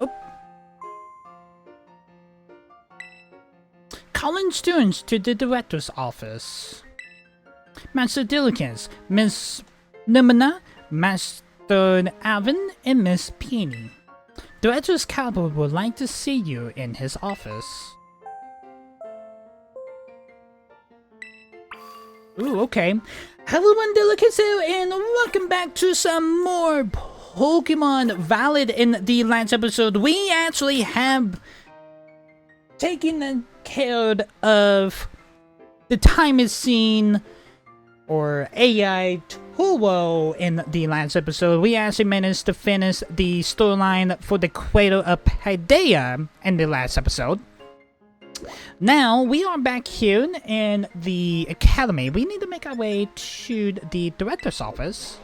Oh. Calling students to the director's office. Master Diligence, Miss Nimina, Master Alvin, and Miss Peony. Director's Cowboy would like to see you in his office. Ooh, okay. Hello, everyone, Delicacy, and welcome back to some more Pokemon Valid. In the last episode, we actually have taken care of the time is seen, or AI Turbo. In the last episode, we actually managed to finish the storyline for the Cradle of Paideia in the last episode. Now, we are back here in the academy. We need to make our way to the director's office.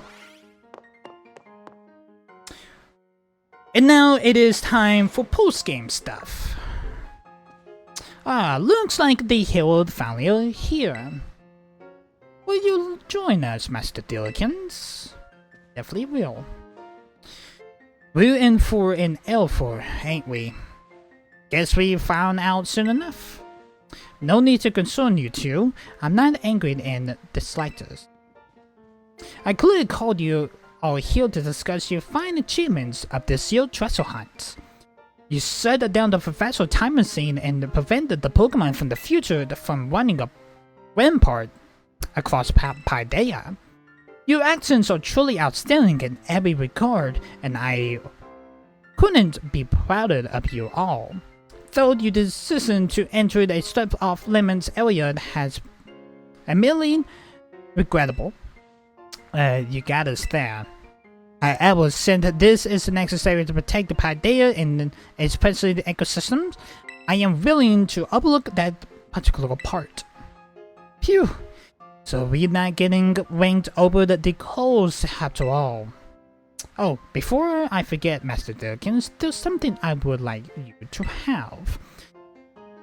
And now it is time for post-game stuff. Looks like the Herald family are here. Will you join us, Master Diligence? Definitely will. We're in for an L4, ain't we? Guess we found out soon enough. No need to concern you two. I'm not angry in the slightest. I clearly called you all here to discuss your fine achievements of this year's treasure hunt. You shut down the professional time machine and prevented the Pokemon from the future from running a rampart across Paideia. Your actions are truly outstanding in every regard, and I couldn't be prouder of you all. Though your decision to enter the strip off limits area has admittedly regrettable. You got us there. However, since this is necessary to protect the Paideia and especially the ecosystems, I am willing to overlook that particular part. Phew. So we're not getting ranked over the coals after all. Oh, before I forget, Master Diligence, there's something I would like you to have.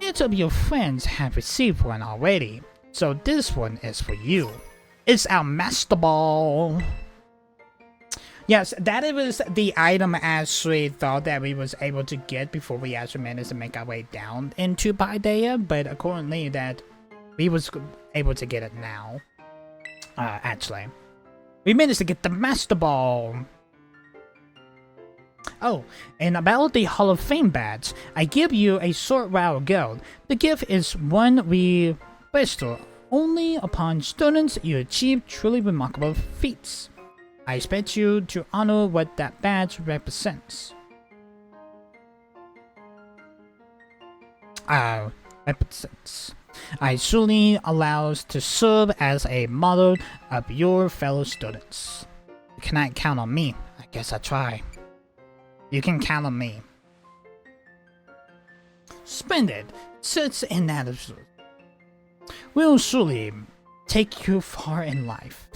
Each of your friends have received one already, so this one is for you. It's our Master Ball. Yes, that was the item I actually thought that we was able to get before we actually managed to make our way down into Paideia, but accordingly that we was able to get it now. Actually. We managed to get the Master Ball. Oh, and about the Hall of Fame badge, I give you a short while ago. The gift is one we bestow only upon students you achieve truly remarkable feats. I expect you to honor what that badge represents. I truly allows to serve as a model of your fellow students. You cannot count on me. I guess I try. You can count on me. Splendid. Such an attitude will surely take you far in life.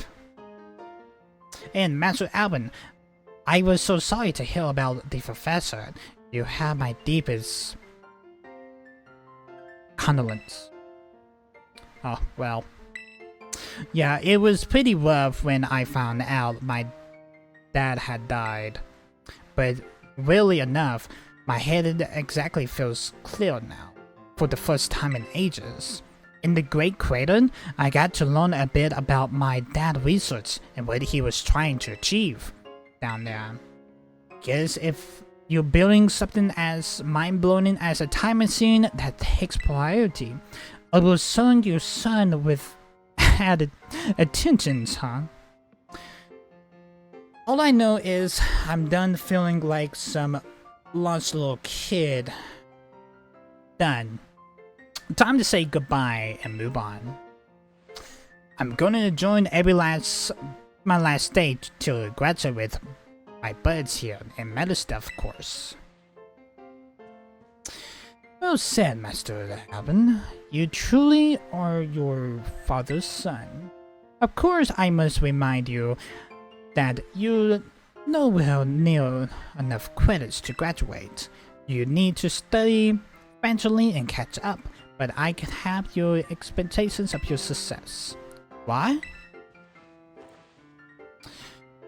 And Master Alvin, I was so sorry to hear about the professor. You have my deepest condolence. Oh, well. Yeah, it was pretty rough when I found out my dad had died. But weirdly enough, my head exactly feels clear now, for the first time in ages. In the Great Crater, I got to learn a bit about my dad's research and what he was trying to achieve down there. Guess if you're building something as mind-blowing as a time machine that takes priority, I will serve your son with added attentions, huh? All I know is I'm done feeling like some lost little kid. Done. Time to say goodbye and move on. I'm gonna join my last day to graduate with my buds here and meta stuff, of course. Well said, Master Alvin. You truly are your father's son. Of course, I must remind you that you nowhere near enough credits to graduate. You need to study eventually and catch up, but I can have your expectations of your success. Why?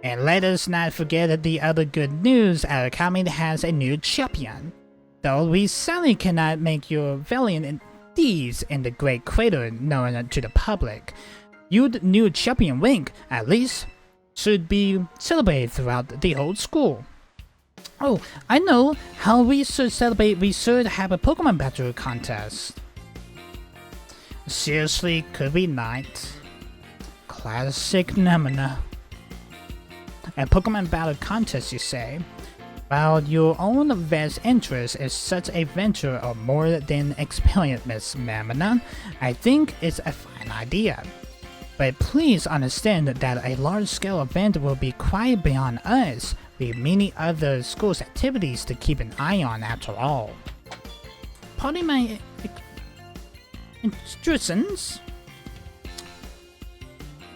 And let us not forget the other good news, our academy has a new champion. Though we sadly cannot make your valiant deeds in the Great Crater known to the public, your new champion rank, at least, should be celebrated throughout the whole school. Oh, I know how we should celebrate. We should have a Pokemon battle contest. Seriously, could we not? Classic Nemina. A Pokemon battle contest, you say? While your own best interest is such a venture of more than experience, Miss Nemina, I think it's a fine idea. But please understand that a large-scale event will be quite beyond us, with many other schools' activities to keep an eye on after all. Pardon my instructions?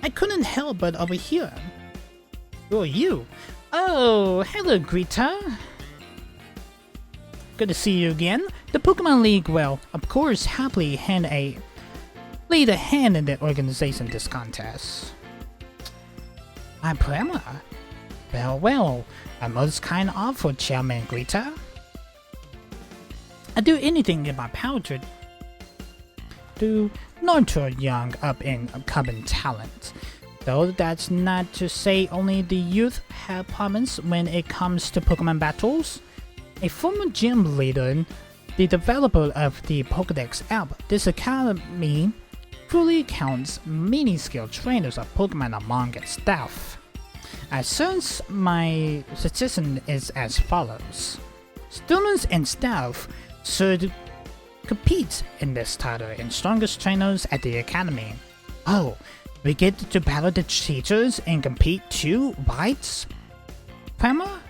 I couldn't help but overhear. Who are you? Oh, hello, Greta. Good to see you again. The Pokemon League will, of course, happily lead a hand in the organization of this contest. My Prema. Well, a most kind offer, Chairman Greta. I do anything in my power to nurture young up-and-coming talent. Though that's not to say only the youth have promise when it comes to Pokemon battles. A former gym leader, the developer of the Pokédex app, this academy fully counts many skilled trainers of Pokemon among its staff. As such, my suggestion is as follows. Students and staff should compete in this title in strongest trainers at the academy. Oh, we get to battle the teachers and compete too, right? Prema?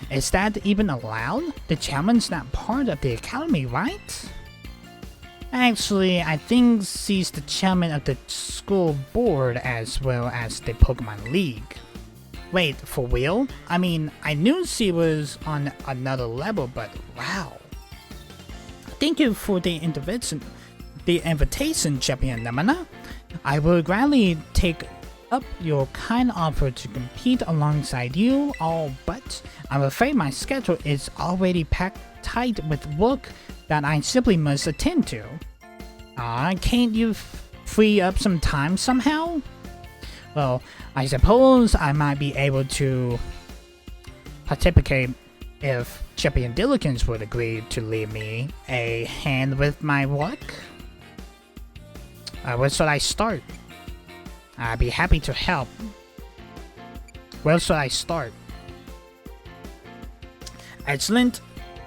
Is that even allowed? The chairman's not part of the academy, right? Actually, I think she's the chairman of the school board as well as the Pokemon League. Wait, for real? I mean, I knew she was on another level, but wow. Thank you for the invitation, Champion Nemina. I will gladly take up your kind offer to compete alongside you all, but I'm afraid my schedule is already packed tight with work that I simply must attend to. Can't you free up some time somehow? Well, I suppose I might be able to participate if Champion Diligence would agree to leave me a hand with my work. Where should I start? I'd be happy to help. Where should I start? Excellent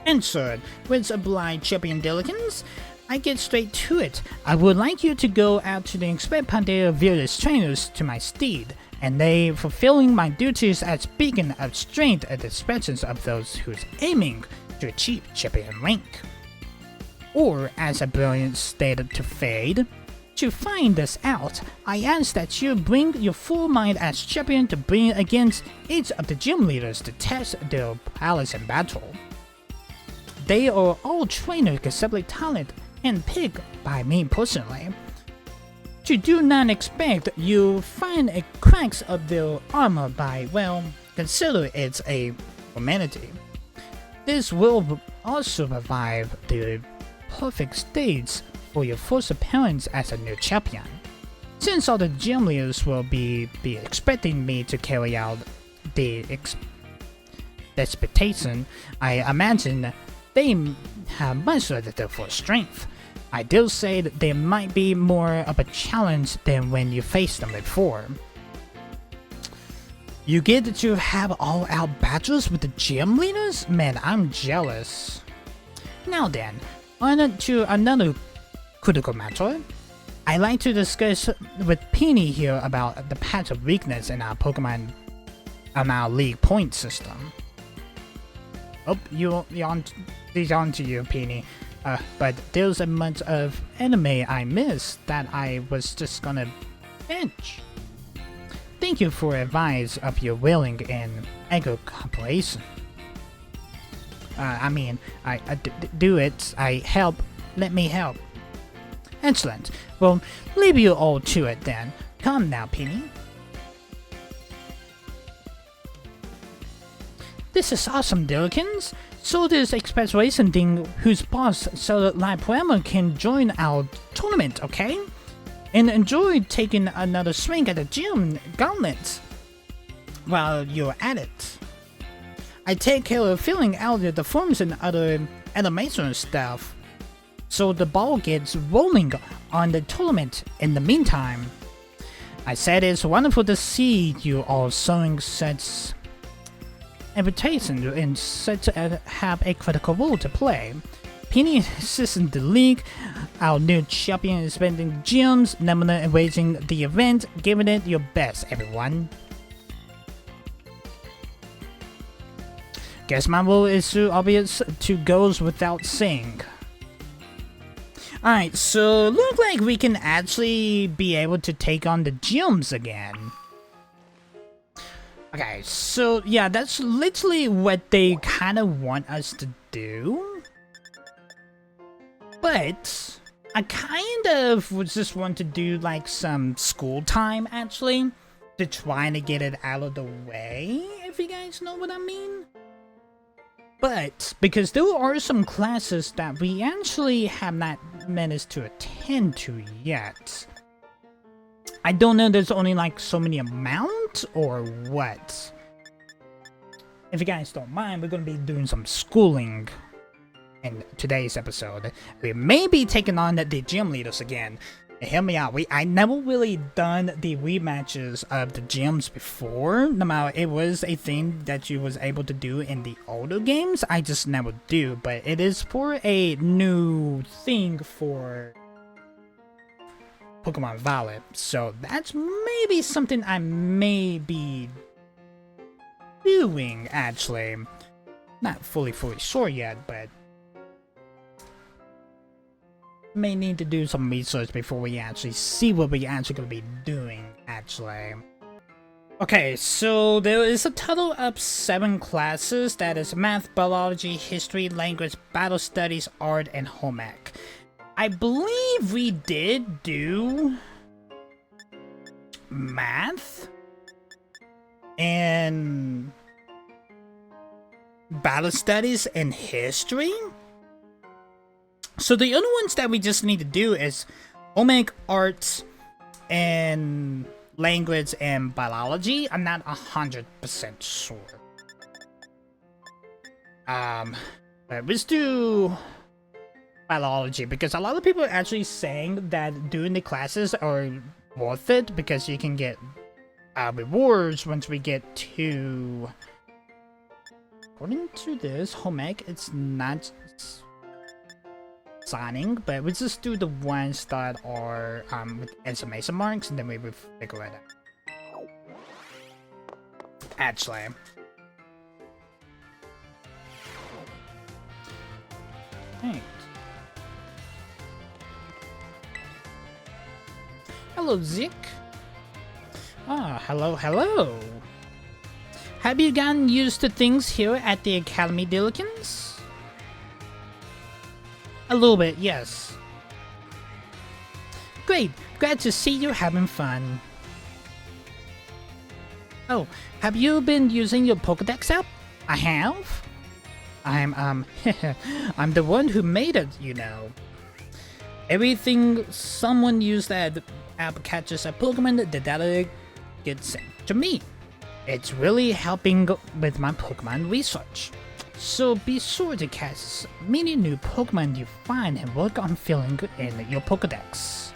answered. With obliged, Champion Diligence. I get straight to it. I would like you to go out to the expect of various trainers to my steed, and they fulfilling my duties as beacon of strength at the expense of those who's aiming to achieve champion rank. Or, as a brilliant stated to Fade, to find this out, I ask that you bring your full mind as champion to bring against each of the gym leaders to test their prowess in battle. They are all trainers considerably talent and picked by me personally. You do not expect you find a cracks of their armor by, well, consider it a formality. This will also provide the perfect stage for your first appearance as a new champion. Since all the gym leaders will be expecting me to carry out the expectation, I imagine they have much rather for strength. I dare say that they might be more of a challenge than when you faced them before. You get to have all-out battles with the gym leaders? Man, I'm jealous. Now then, on to another critical matter. I'd like to discuss with Penny here about the patch of weakness in our Pokemon on our league point system. Oh, he's on to you, Penny. But there's a bunch of anime I missed that I was just gonna bench. Thank you for advice of your willing and ego compilation. I do it. I help. Let me help. Excellent. Well, leave you all to it then. Come now, Penny. This is awesome, Dillikins. So this express racing thing whose boss so that Live Poema can join our tournament, okay? And enjoy taking another swing at the gym gauntlet while you're at it. I take care of filling out the forms and other animation stuff, so the ball gets rolling on the tournament in the meantime. I said it's wonderful to see you all showing such invitation and such have a critical role to play. Penny assists in the league. Our new champion is spending gyms, Nemina and raising the event, giving it your best, everyone. Guess my role is too obvious to goes without saying. Alright, so look like we can actually be able to take on the gyms again. Okay, so yeah, that's literally what they kind of want us to do. But I kind of would just want to do like some school time actually, to try to get it out of the way, if you guys know what I mean. But because there are some classes that we actually have not managed to attend to yet. I don't know, there's only like so many amount or what. If you guys don't mind, we're going to be doing some schooling in today's episode. We may be taking on the gym leaders again. Hear me out, I never really done the rematches of the gyms before. No matter it was a thing that you was able to do in the older games, I just never do. But it is for a new thing for Pokemon Violet, so that's maybe something I may be doing actually. Not fully sure yet, but may need to do some research before we actually see what we actually gonna be doing actually. Okay, so there is a total of 7 classes, that is math, biology, history, language, battle studies, art, and home ec. I believe we did do math and battle studies and history. So the other ones that we just need to do is home ec, arts, and language and biology. I'm not 100% sure. But let's do biology, because a lot of people are actually saying that doing the classes are worth it because you can get rewards once we get to, according to this home ec, it's not signing, but we just do the ones that are with exclamation marks, and then we will figure it out. Actually, right. Hello, Zik. Ah, hello. Have you gotten used to things here at the Academy, Dillikins? A little bit, yes. Great, glad to see you having fun. Oh, have you been using your Pokédex app? I have. I'm I'm the one who made it, you know. Everything someone used that app catches a Pokemon, the data gets sent to me. It's really helping with my Pokemon research. So be sure to catch many new Pokemon you find and work on filling in your Pokédex.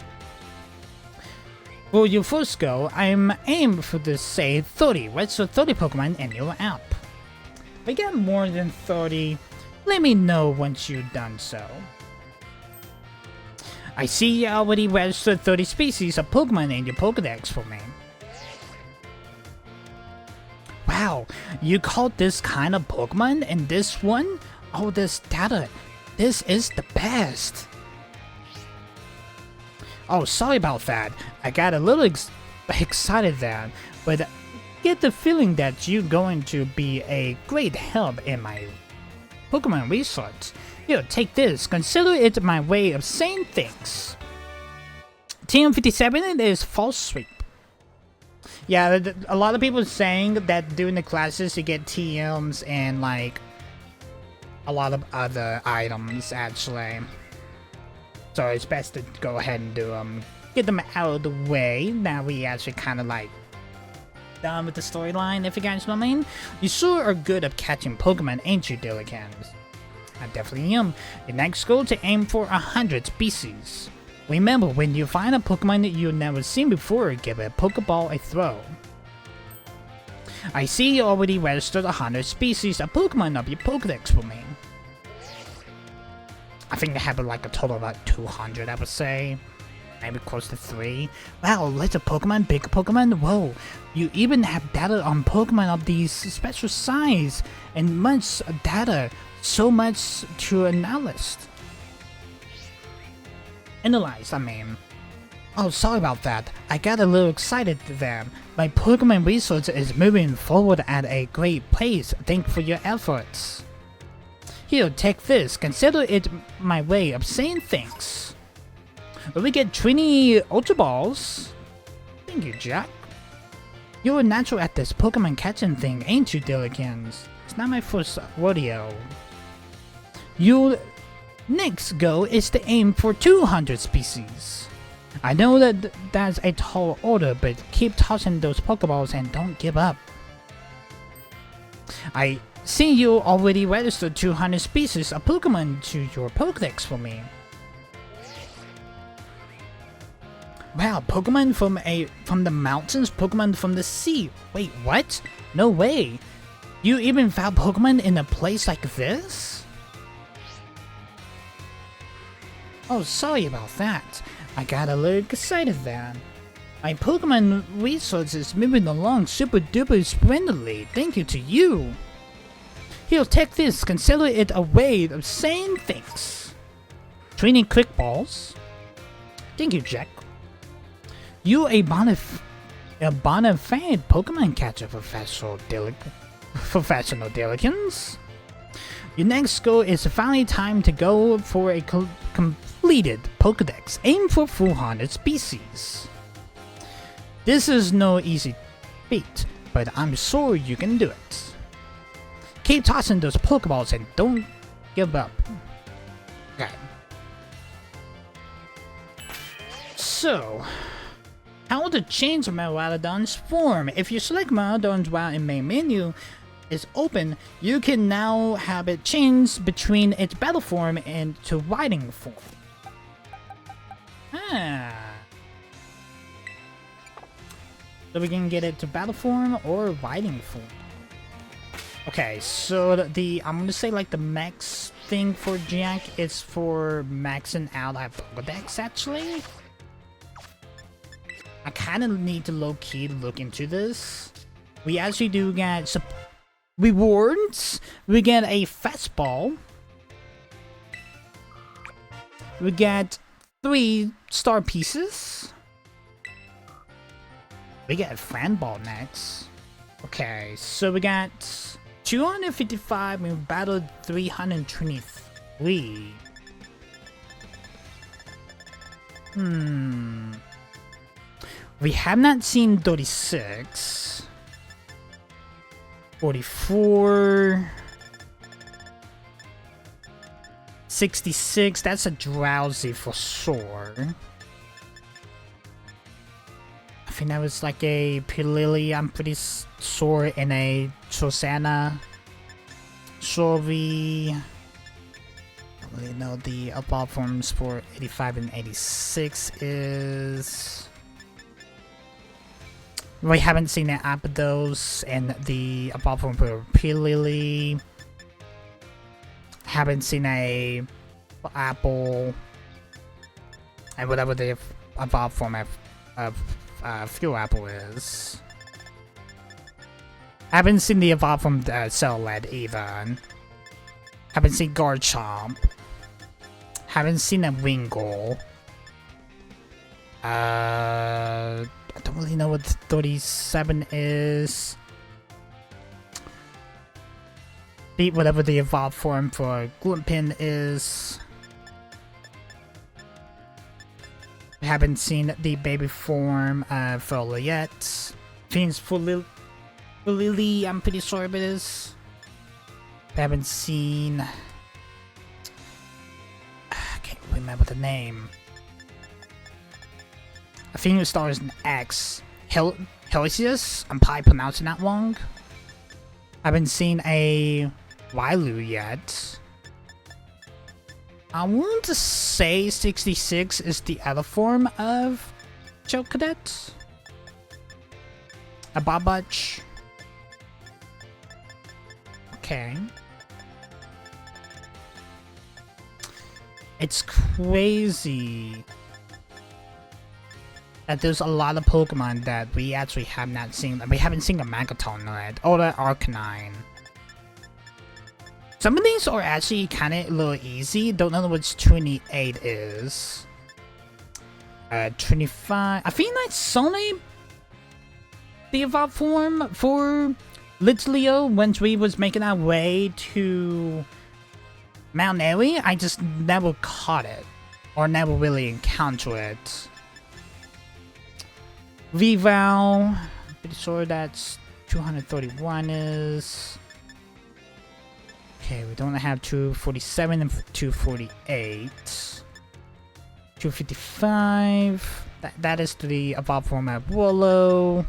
For your first go, I'm aimed for the say 30, right? So 30 Pokemon in your app. If you get more than 30, let me know once you've done so. I see you already registered 30 species of Pokemon in your Pokédex for me. Wow, you caught this kind of Pokemon and this one? Oh, this data. This is the best. Oh, sorry about that. I got a little excited there, but I get the feeling that you're going to be a great help in my Pokemon research. Here, take this. Consider it my way of saying things. TM57 is False Sweep. Yeah, a lot of people saying that during the classes you get TMs and like a lot of other items actually. So it's best to go ahead and do them. Get them out of the way. Now we actually kind of like done with the storyline, if you guys know what I mean. You sure are good at catching Pokemon, ain't you, Dillikens? I definitely am. Your next goal to aim for 100 species. Remember, when you find a Pokemon that you've never seen before, give a Pokeball a throw. I see you already registered 100 species of Pokemon up your Pokedex for me. I think they have like a total of like 200, I would say. Maybe close to 3. Wow, little Pokemon, big Pokemon, whoa. You even have data on Pokemon of these special size and much data. So much to analyze. I mean. Oh, sorry about that. I got a little excited there. My Pokemon research is moving forward at a great pace. Thank you for your efforts. Here, take this. Consider it my way of saying thanks. We get 20 Ultra Balls. Thank you, Jack. You're a natural at this Pokemon catching thing, ain't you, Dillikens? It's not my first rodeo. Your next goal is to aim for 200 species. I know that that's a tall order, but keep tossing those Pokeballs and don't give up. I see you already registered 200 species of Pokemon to your Pokedex for me. Wow, Pokemon from the mountains, Pokemon from the sea. Wait, what? No way. You even found Pokemon in a place like this? Oh, sorry about that. I got a little excited there. My Pokemon research is moving along super duper splendidly. Thank you to you. Here, take this. Consider it a way of saying thanks. 20 Quick Balls. Thank you, Jack. You a bona fide Pokemon catcher, Professional Dillikens. Your next goal is finally time to go for a completed Pokedex. Aim for 400 species. This is no easy feat, but I'm sure you can do it. Keep tossing those Pokeballs and don't give up. Okay. So, how to change Maraudon's form? If you select Maraudon's while in main menu is open, you can now have it change between its battle form and to riding form. So we can get it to battle form or riding form. Okay, so I'm gonna say like the max thing for Jack is for maxing out our Pokedex actually. I kind of need to low-key look into this. We actually do get some rewards. We get a fastball. We get 3 star pieces. We get a fan ball next. Okay, so we got 255 and we battled 323. We have not seen 36. 44. 66, that's a Drowsy for sure. I think that was like a Pilili, I'm pretty sure, in a Trosana. Sorry. I don't really know the evolved forms for 85 and 86 is. We haven't seen the Apodose and the evolved form for Pilili. Haven't seen a Apple and whatever the evolved form of Fuel Apple is. Haven't seen the evolved from Celled either. Haven't seen Garchomp. Haven't seen a Wingull. I don't really know what 37 is. Whatever the evolved form for Glimpin is. We haven't seen the baby form for Liette. think it's for Lily, I'm pretty sure it is. I haven't seen... I can't remember the name. I think it starts in X. Helicius? I'm probably pronouncing that wrong. I haven't seen a Wailu yet. I want to say 66 is the other form of Chocadet. A Babuch. Okay. It's crazy that there's a lot of Pokemon that we actually have not seen. We haven't seen a Magaton yet, or the Arcanine. Some of these are actually kind of a little easy. Don't know which 28 is. 25. I feel like Sony, the evolved form for Litleo, once we was making our way to Mount Airy, I just never caught it, or never really encountered it. Reval, pretty sure that's 231 is. Okay, we don't have 247 and 248. 255. That is the evolved form of Wallow.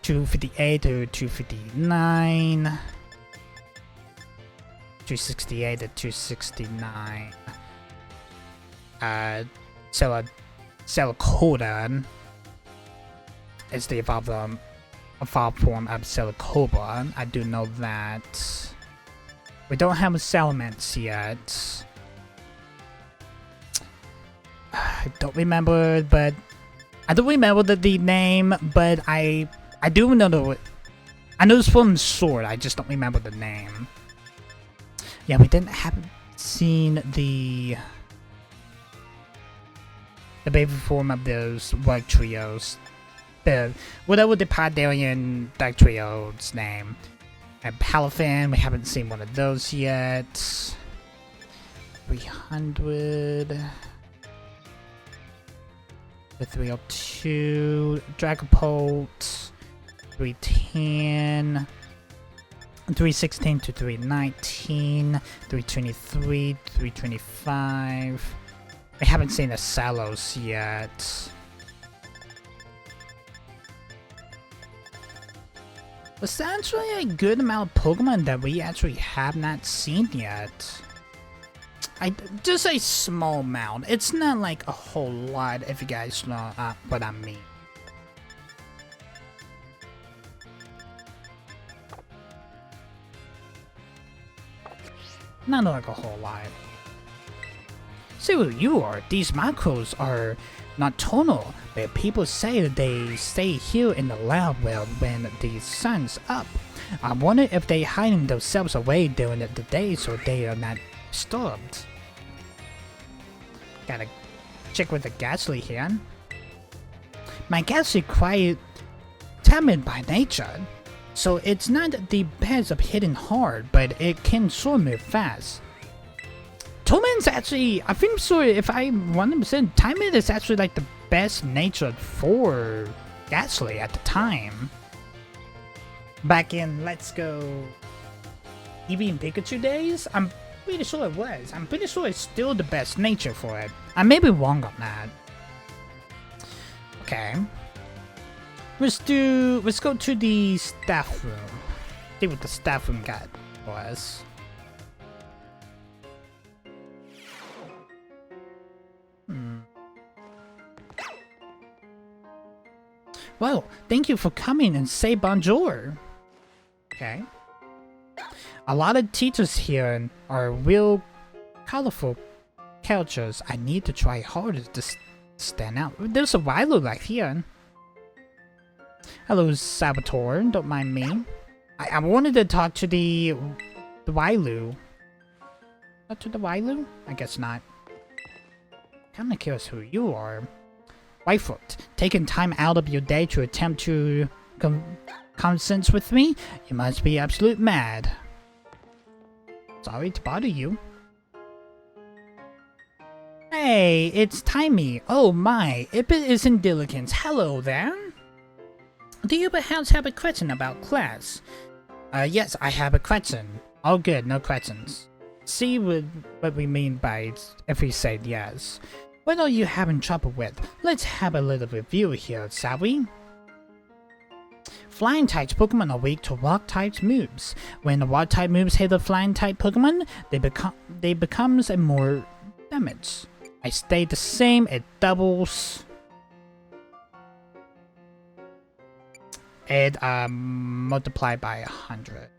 258 to 259. 268 to 269. Celicodan is the evolved form of Celicoba. I do know that. We don't have a Salamence yet. I don't remember, but I don't remember the name, but I do know I know it's from Sword. I just don't remember the name. Yeah, we haven't seen the baby form of those work trios. Whatever the Pardarian Dark Trio's name. And Palafin, we haven't seen one of those yet. 300. The 302. Dragapult. 310. 316 to 319. 323. 325. We haven't seen the Salos yet. But that's actually a good amount of Pokemon that we actually have not seen yet. Just a small amount. It's not like a whole lot, if you guys know what I mean. Not like a whole lot. See who you are. These macros are nocturnal, but people say that they stay here in the lab world when the sun's up. I wonder if they hiding themselves away during the day so they are not disturbed. Gotta check with the Ghastly here. My Ghastly quite timid by nature, so it's not the best of hitting hard, but it can sort of move fast. Toman's actually, I think so, if I'm 100%, Timid is actually like the best natured for Ghastly at the time. Back in Let's Go Eevee and Pikachu days, I'm pretty sure it was. I'm pretty sure it's still the best nature for it. I may be wrong on that. Okay. Let's go to the staff room. See what the staff room got for us. Well, thank you for coming and say bonjour. Okay. A lot of teachers here are real colorful characters. I need to try harder to stand out. There's a Wailu right here. Hello, Saboteur. Don't mind me. I wanted to talk to the Wailu. Not to the Wailu? I guess not. Kinda curious who you are. Whitefoot, taking time out of your day to attempt to consent with me? You must be absolute mad. Sorry to bother you. Hey, it's Timey. Oh my, if it isn't Diligence. Hello there. Do you perhaps have a question about class? Yes, I have a question. All good, no questions. See what we mean by if we say yes. What are you having trouble with? Let's have a little review here, shall we? Flying types Pokemon are weak to rock types moves. When the rock type moves hit a flying type Pokemon, they becomes a more damage. I stay the same, it doubles. It multiplied by 100.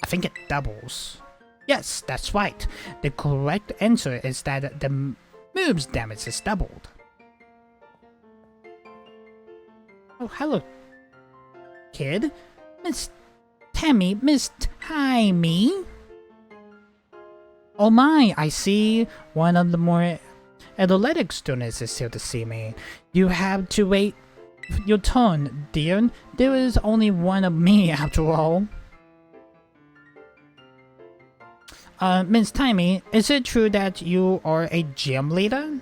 I think it doubles. Yes, that's right. The correct answer is that the move's damage is doubled. Oh, hello, kid. Miss Tammy, Miss Timey. Oh my, I see one of the more athletic students is here to see me. You have to wait your turn, dear. There is only one of me after all. Miss Timey, is it true that you are a gym leader?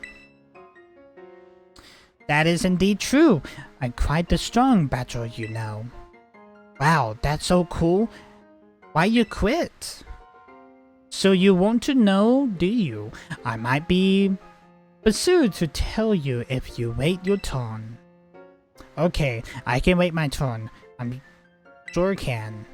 That is indeed true. I'm quite the strong battle, you know. Wow, that's so cool. Why you quit? So you want to know, do you? I might be pursued to tell you if you wait your turn. Okay, I can wait my turn. I'm sure can.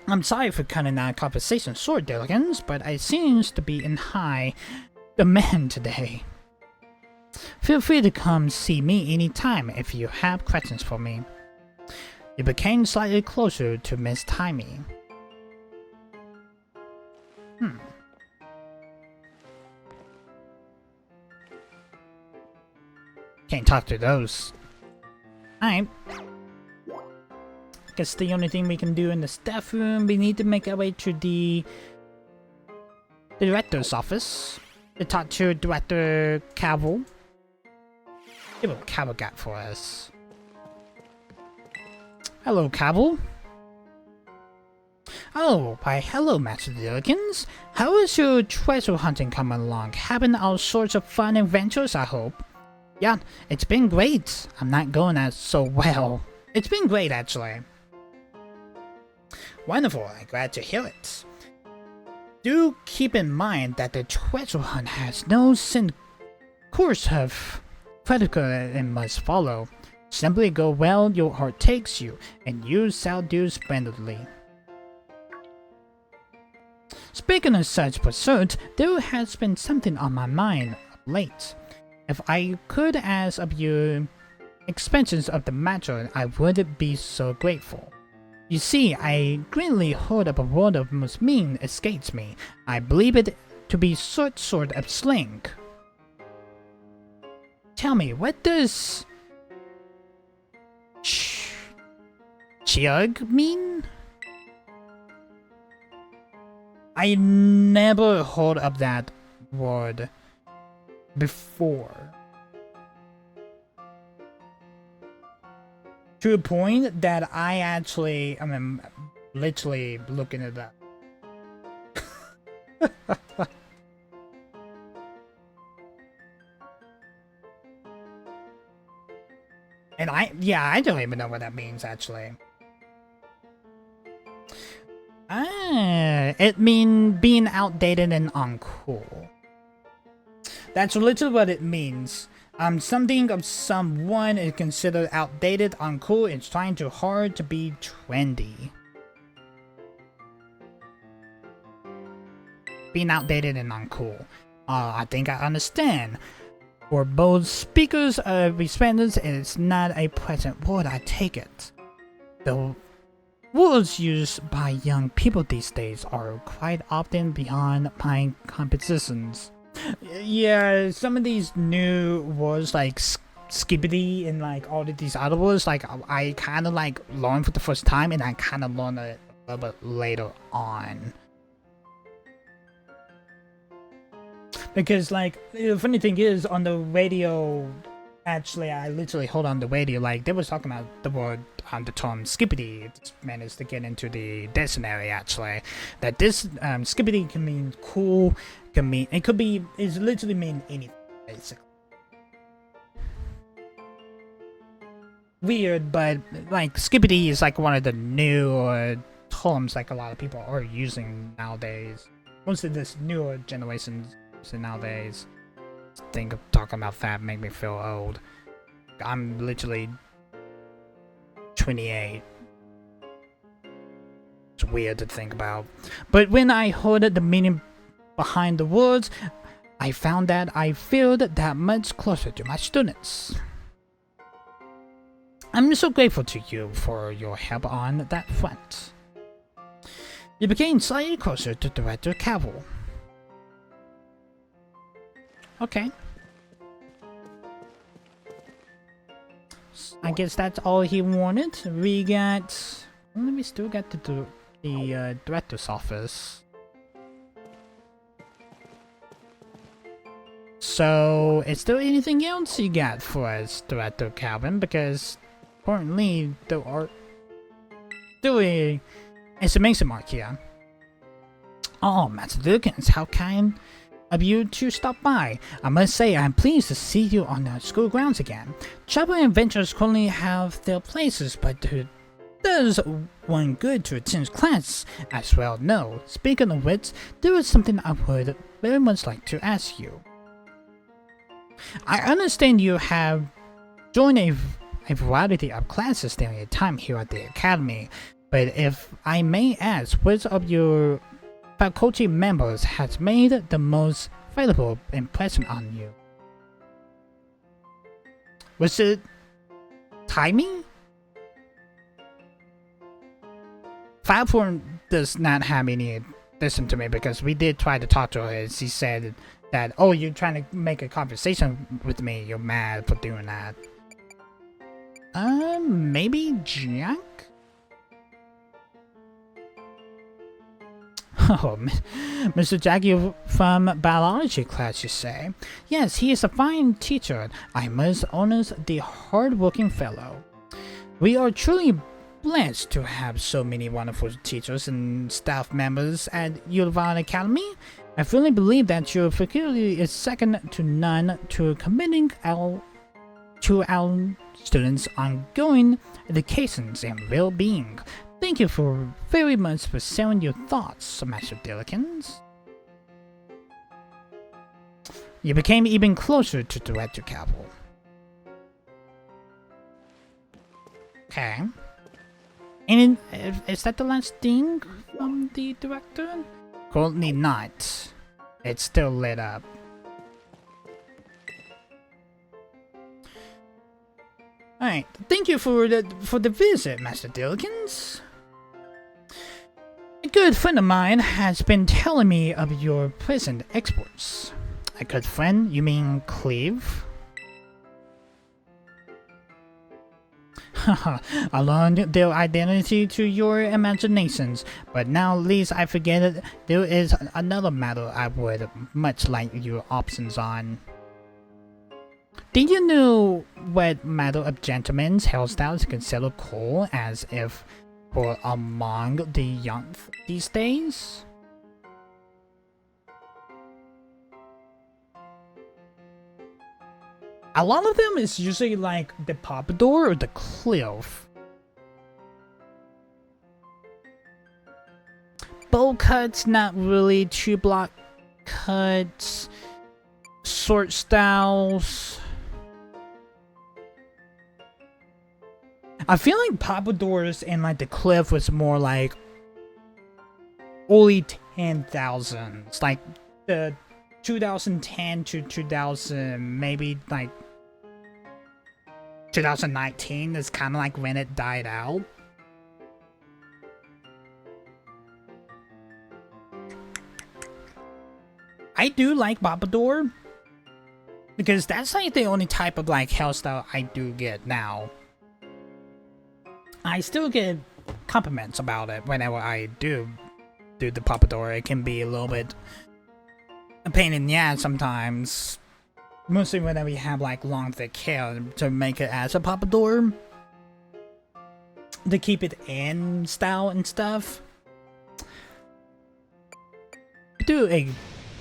I'm sorry for cutting that conversation short, Dillikins, but I seems to be in high demand today. Feel free to come see me anytime if you have questions for me. You became slightly closer to Miss Timey. Can't talk to those. Alright. Guess the only thing we can do in the staff room, we need to make our way to the director's office to talk to Director Cavill. See what Cavill got for us. Hello, Cavill. Oh, why hello, Master Dillikins. How is your treasure hunting coming along? Having all sorts of fun adventures, I hope. Yeah, it's been great. I'm not going as so well. It's been great, actually. Wonderful, I'm glad to hear it. Do keep in mind that the treasure hunt has no course of protocol it must follow. Simply go where your heart takes you, and you shall do splendidly. Speaking of such pursuit, there has been something on my mind of late. If I could ask of you expansions of the matter, I would be so grateful. You see, I greatly heard of a word of most mean escapes me. I believe it to be sort of slang. Tell me, what does chug mean? I never heard of that word before. To a point that I actually, literally looking it up. And I don't even know what that means actually. It means being outdated and uncool. That's literally what it means. Something of someone is considered outdated, uncool, and trying too hard to be trendy. Being outdated and uncool. I think I understand. For both speakers of respondents, it's not a pleasant word, I take it. The words used by young people these days are quite often beyond my compositions. Yeah, some of these new words like skibbity and like all of these other words, like I kind of like learned for the first time, and I kind of learned it a little bit later on. Because like the funny thing is, on the radio, actually I literally hold on the radio, like they was talking about the word on the term skibbity. It managed to get into the dictionary actually, that this skibbity can mean cool, can mean, it could be, it's literally mean anything, basically. Weird, but like Skippity is like one of the new terms like a lot of people are using nowadays. Most of this newer generations nowadays. Think of talking about that make me feel old. I'm literally 28. It's weird to think about. But when I heard the meaning behind the words, I found that I felt that much closer to my students. I'm so grateful to you for your help on that front. You became slightly closer to Director Cavill. Okay. I guess that's all he wanted. We got... we still got the director's office. So, is there anything else you got for us, Director Calvin? Because currently there are... doing exclamation mark here. Oh, Master Dukins, how kind of you to stop by. I must say I'm pleased to see you on the school grounds again. Travel adventures currently have their places, but does one good to attend class as well? No. Speaking of which, there is something I would very much like to ask you. I understand you have joined a variety of classes during your time here at the academy, but if I may ask, which of your faculty members has made the most valuable impression on you? Was it Timing? Fireform does not have any listen to me because we did try to talk to her and she said that, oh, you're trying to make a conversation with me, you're mad for doing that. Maybe Jack? Oh, Mr. Jackie from biology class, you say? Yes, he is a fine teacher. I must honor the hard-working fellow. We are truly blessed to have so many wonderful teachers and staff members at Ulvan Academy. I firmly believe that your faculty is second to none to committing our students' ongoing educations and well-being. Thank you very much for sharing your thoughts, Master Dillikins. You became even closer to Director Cavill. Okay. And is that the last thing from the director? Currently not. It's still lit up. Alright, thank you for the visit, Master Dillikins. A good friend of mine has been telling me of your present exploits. A good friend? You mean Cleve? Haha, I learned their identity to your imaginations, but now least I forget it, there is another matter I would much like your options on. Did you know what matter of gentlemen's hairstyles consider cool as if were among the young these days? A lot of them is usually like the pompadour or the cliff. Bowl cuts, not really. 2-block cuts. Short styles. I feel like pompadours and like the cliff was more like early 10,000s. Like the 2010 to 2000, maybe like 2019 is kind of like when it died out. I do like pompadour because that's like the only type of like hairstyle I do get now. I still get compliments about it whenever I do the pompadour. It can be a little bit a pain in the ass sometimes. Mostly whenever you have like long thick hair to make it as a pompadour. To keep it in style and stuff. I do a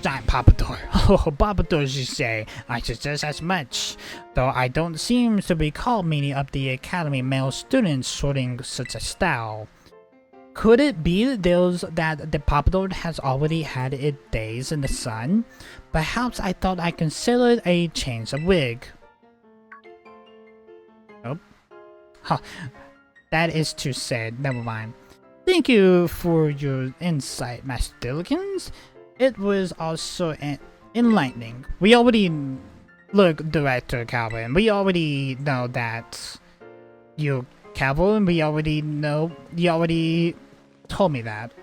Giant Papador. Oh, Papador, you say. I suggest as much. Though I don't seem to recall many of the Academy male students sorting such a style. Could it be those that the Papador has already had its days in the sun? Perhaps I thought I considered a change of wig. Oh. Huh. That is too sad. Never mind. Thank you for your insight, Master Dillikins. It was also enlightening. We already... Look, Director Calvin, we already know that you... Calvin, we already know... You already told me that.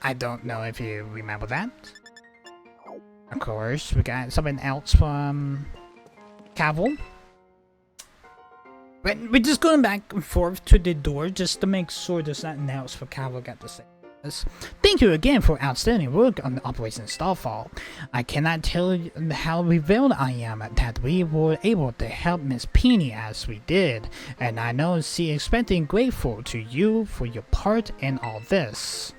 I don't know if you remember that. Of course, we got something else from... Calvin. We're just going back and forth to the door just to make sure there's nothing else for Calvin got to say. Thank you again for outstanding work on the Operation Starfall. I cannot tell you how revealed I am that we were able to help Miss Peony as we did, and I know she is expecting grateful to you for your part in all this.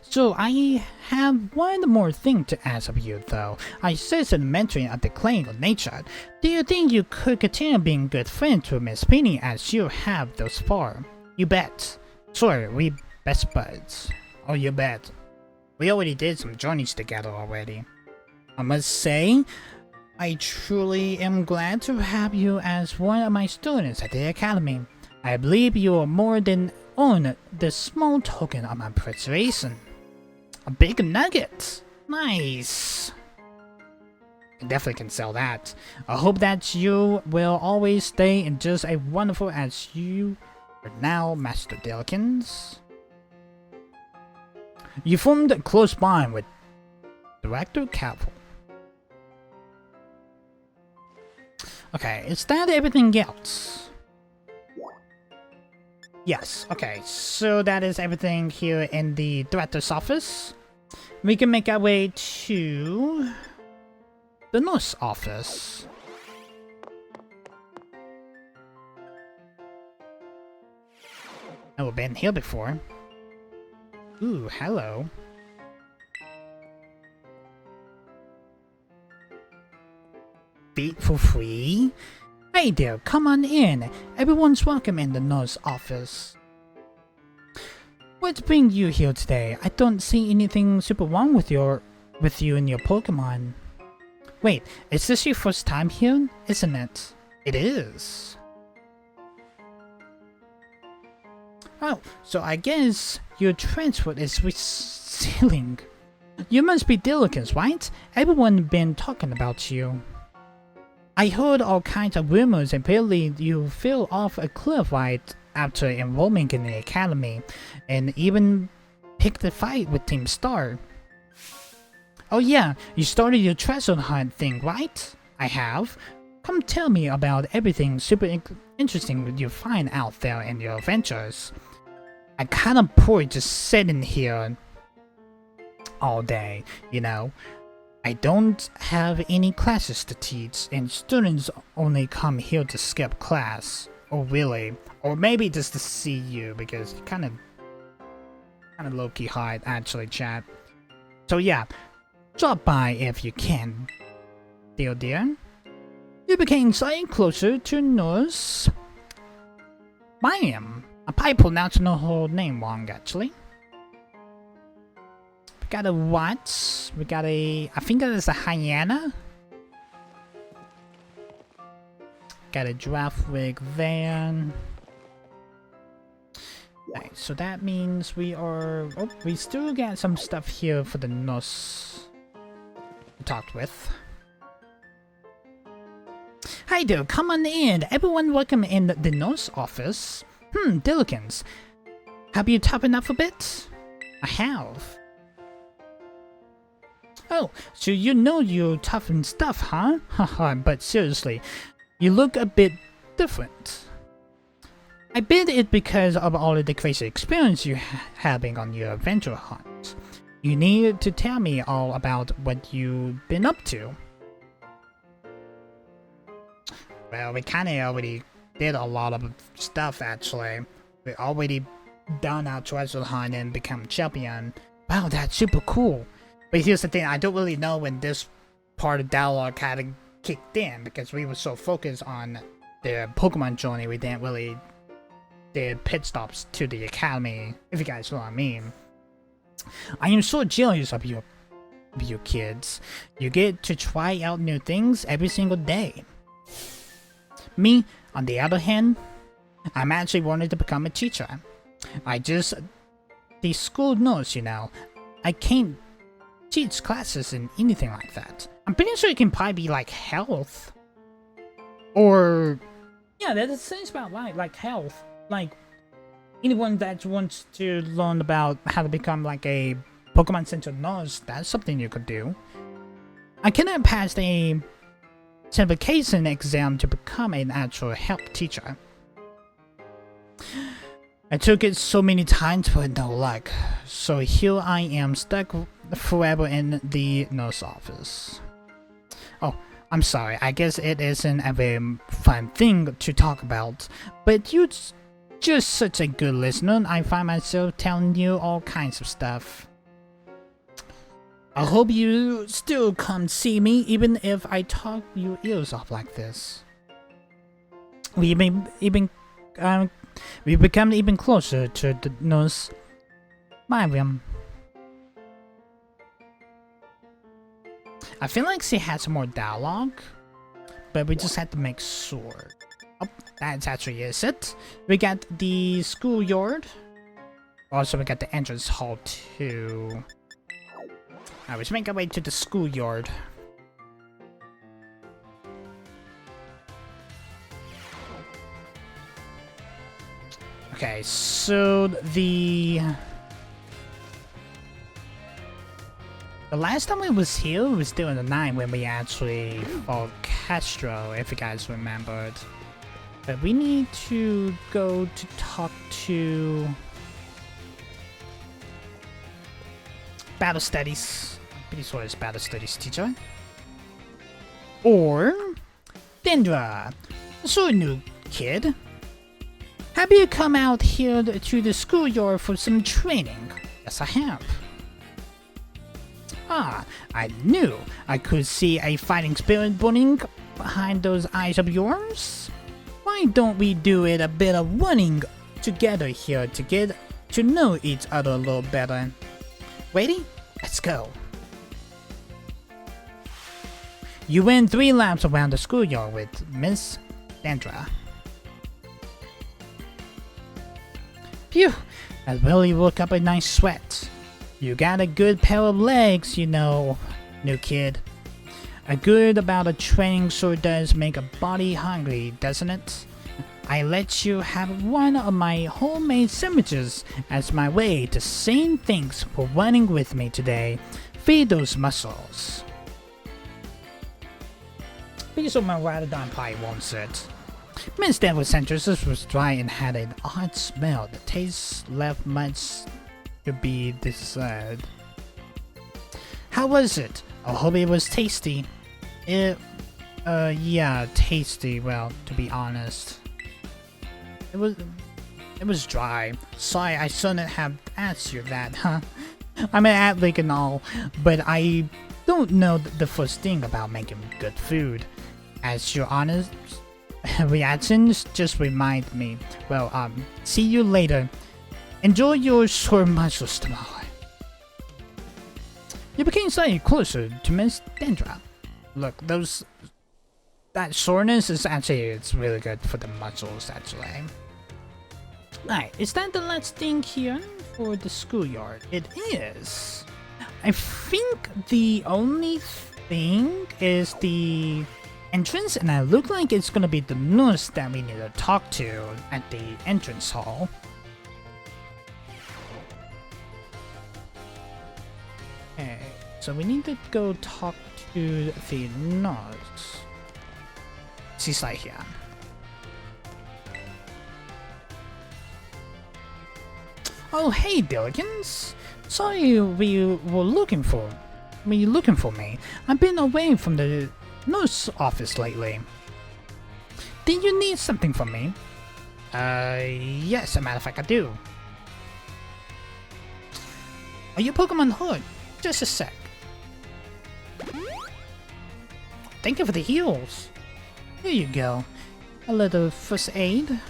So I have one more thing to ask of you though. I sense an mentoring of the claim of nature. Do you think you could continue being good friends with Miss Peony as you have thus far? You bet. Sure, we best buds. Oh, you bet. We already did some journeys together already. I must say, I truly am glad to have you as one of my students at the Academy. I believe you are more than on the small token of my appreciation. A big nugget. Nice. I definitely can sell that. I hope that you will always stay in just as wonderful as you are now, Master Dillikins. You formed a close bond with Director Cavill. Okay, is that everything else? Yes, okay, so that is everything here in the Director's office. We can make our way to the nurse office. Never been here before. Ooh, hello. Feet for free? Hey there, come on in. Everyone's welcome in the nurse office. What's bringing you here today? I don't see anything super wrong with you and your Pokemon. Wait, is this your first time here? Isn't it? It is. Oh, so I guess your transport is resealing. You must be Dillikins, right? Everyone been talking about you. I heard all kinds of rumors and apparently you fell off a cliff right after enrollment in the academy, and even picked a fight with Team Star. Oh yeah, you started your treasure hunt thing, right? I have. Come tell me about everything super interesting you find out there in your adventures. I kinda bored just sitting here all day, you know. I don't have any classes to teach, and students only come here to skip class. Oh really? Or maybe just to see you, because you're kinda low-key hot, actually, chat. So yeah, drop by if you can. Dear. You became slightly closer to Nurse Mayim. I probably pronounced her whole name wrong, actually. We got a what? We got a... I think that is a hyena. Got a giraffe wig there. Okay, so that means we are... Oh, we still got some stuff here for the nurse we talked with. Hi there, come on in. Everyone welcome in the nurse office. Dillikins. Have you toughened up a bit? I have. Oh, so you know you toughen stuff, huh? Haha, but seriously, you look a bit different. I bet it's because of all of the crazy experience you're having on your adventure hunt. You need to tell me all about what you've been up to. Well, we kinda already did a lot of stuff, actually. We already done our treasure hunt and become champion. Wow, that's super cool. But here's the thing, I don't really know when this part of dialogue had kicked in because we were so focused on the Pokemon journey, we didn't really did pit stops to the academy, if you guys know what I mean. I am so jealous of you kids. You get to try out new things every single day. Me, on the other hand, I'm actually wanting to become a teacher. The school knows, you know, I can't teach classes in anything like that. I'm pretty sure it can probably be like health. Or, yeah, that sounds about right, like health. Like, anyone that wants to learn about how to become like a Pokemon Center nurse, that's something you could do. I cannot pass a certification exam to become an actual health teacher. I took it so many times but no luck, so here I am stuck forever in the nurse office. Oh, I'm sorry, I guess it isn't a very fun thing to talk about, but you're just such a good listener, I find myself telling you all kinds of stuff. I hope you still come see me even if I talk your ears off like this. We become even closer to the nurse. Mariam. I feel like she has more dialogue, but we just had to make sure. Oh, that's actually it. We got the schoolyard. Also, we got the entrance hall too. Alright, let's make our way to the schoolyard. Okay, so the last time we was here was still in the night when we actually fought Castro, if you guys remembered. But we need to go to talk to Battle Studies. I'm pretty sure it's Battle Studies teacher. Or Dendra. So new kid. Have you come out here to the schoolyard for some training? Yes, I have. Ah, I knew I could see a fighting spirit burning behind those eyes of yours. Why don't we do it a bit of running together here to get to know each other a little better? Ready? Let's go. You win 3 laps around the schoolyard with Miss Dendra. Phew, that really woke up a nice sweat. You got a good pair of legs, you know, new kid. A good amount of training sure does make a body hungry, doesn't it? I let you have one of my homemade sandwiches as my way to saying thanks for running with me today. Feed those muscles. Pretty sure my Ratadon probably wants it. Miss Denver's Centricis was dry and had an odd smell. The taste left much to be desired. How was it? I hope it was tasty. Yeah, tasty. Well, to be honest, it was dry. Sorry, I shouldn't have asked you that, huh? I'm an athlete and all, but I don't know the first thing about making good food. As your honest reactions just remind me. Well, see you later. Enjoy your sore muscles tomorrow. You became slightly closer to Miss Dendra. Look, that soreness is actually, it's really good for the muscles actually. Alright, is that the last thing here for the schoolyard? It is. I think the only thing is the entrance, and it looks like it's gonna be the nurse that we need to talk to at the entrance hall. Okay, so we need to go talk to the nurse. She's right here. Oh, hey, Dillikins. Sorry we were looking for me. I've been away from the nurse office lately. Did you need something from me? Yes, as a matter of fact, I do. Are you Pokemon hurt? Just a sec. thank you for the heals. Here you go. A little first aid.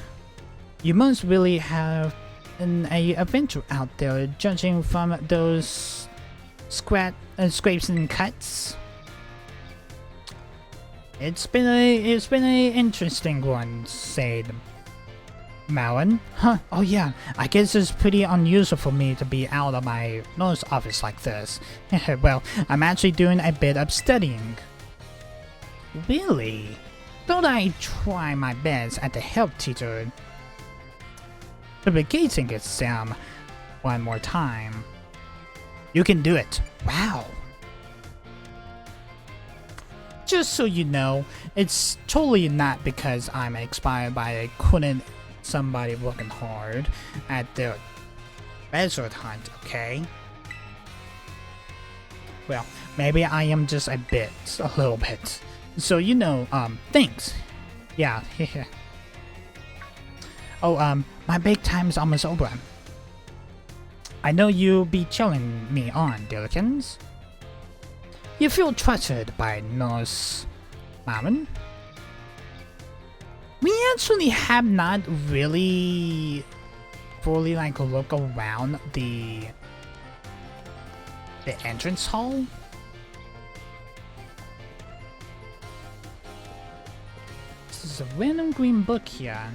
You must really have an adventure out there, judging from those scrapes and cuts. It's been a interesting one, said Malin. Huh, oh yeah, I guess it's pretty unusual for me to be out of my nurse office like this. Well, I'm actually doing a bit of studying. Really? Thought I'd try my best at the help teacher replicating exam one more time. You can do it. Wow. Just so you know, it's totally not because I'm inspired by a couldn't somebody working hard at the treasure hunt, okay? Well, maybe I am just a little bit. So you know, thanks. Yeah, Oh, my break time is almost over. I know you'll be cheering me on, Dillikins. You feel trusted by Nurse Mammon? We actually have not really fully look around the entrance hall. This is a random green book here.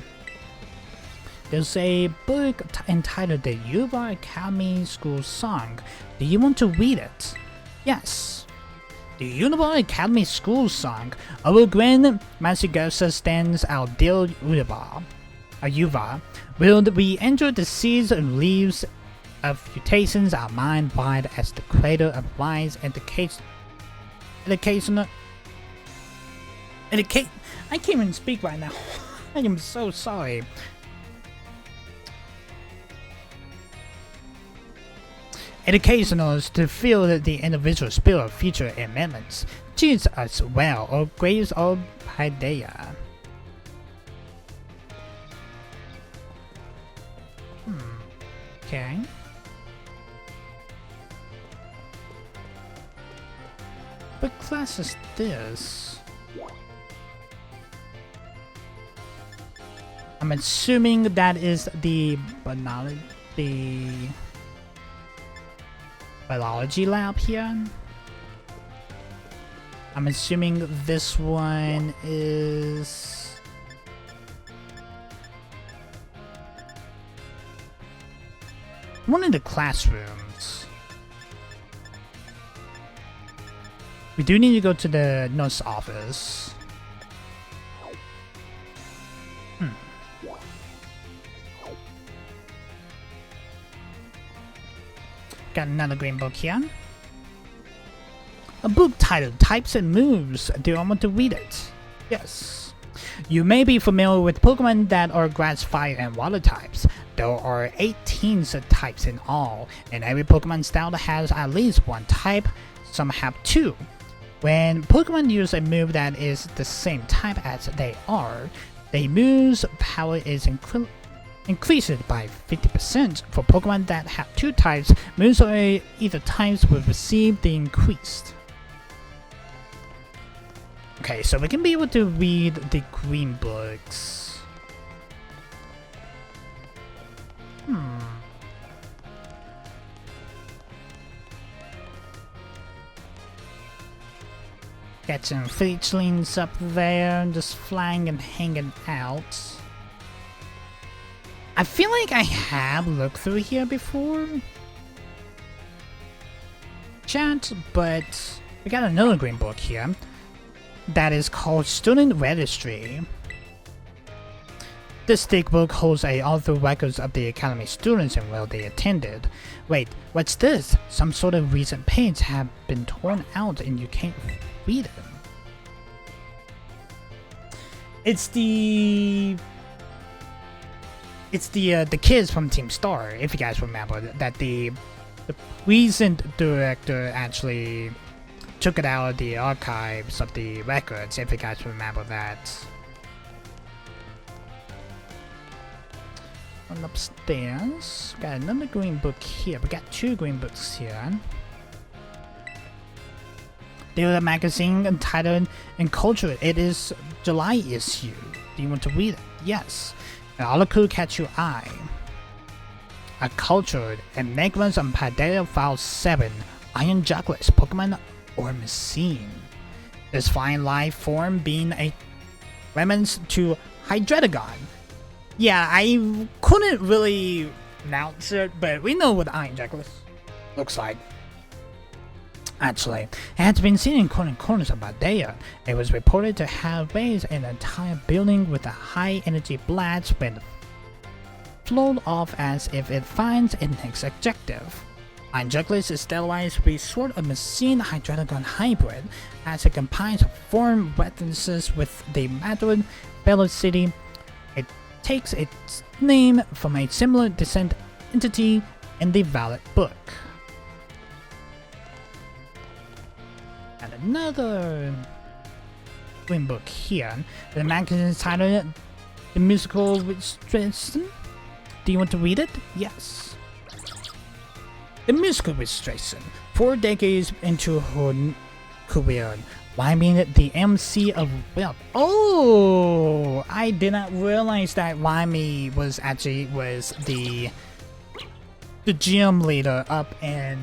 There's a book entitled The Yuba Academy School Song. Do you want to read it? Yes. The Yuba Academy School Song. Our grand Master stands our dear Yuva. Will we enter the seas and leaves of mutations our mind wide as the crater of wise I can't even speak right now. I am so sorry. Educationals to feel that the individual spill of future amendments. Choose us well, or graves of Paideia. Okay. What class is this? I'm assuming that is the biology lab here. I'm assuming this one is one of the classrooms. We do need to go to the nurse office. Got another green book here. A book titled Types and Moves. Do I want to read it? Yes. You may be familiar with Pokemon that are grass, fire, and water types. There are 18 types in all, and every Pokemon style has at least one type. Some have two. When Pokemon use a move that is the same type as they are, their move's power is increased by 50%. For Pokemon that have two types, moves or either types will receive the increased. Okay, so we can be able to read the green books. Got some fledglings up there, just flying and hanging out. I feel like I have looked through here before, chat, but we got another green book here that is called Student Registry. This thick book holds all the records of the Academy students and where they attended. Wait, what's this? Some sort of recent page have been torn out and you can't read them. It's the kids from Team Star, if you guys remember, that the recent director actually took it out of the archives of the records, if you guys remember that. And upstairs, got another green book here. We got two green books here. There's a magazine entitled "In Culture." It is July issue. Do you want to read it? Yes. An article catch your eye. A cultured Enigmas on Paldea File 7. Iron Jugglers, Pokemon or Machine. This fine life form being a remnants to Hydreigon. Yeah, I couldn't really announce it, but we know what Iron Jugglers looks like. Actually, it has been seen in corners of Paldea. It was reported to have raised an entire building with a high-energy blast when flown off as if it finds its next objective. Iron Jugglers is otherwise a sort of machine Hydreigon hybrid, as it combines form references with the Madrid velocity. It takes its name from a similar descent entity in the Violet book. And another green book here. The magazine is titled "The Musical Restoration." Do you want to read it? Yes. The Musical Restoration. 4 decades into her career, Wyoming the MC of Well. Oh, I did not realize that Wyoming was the gym leader up in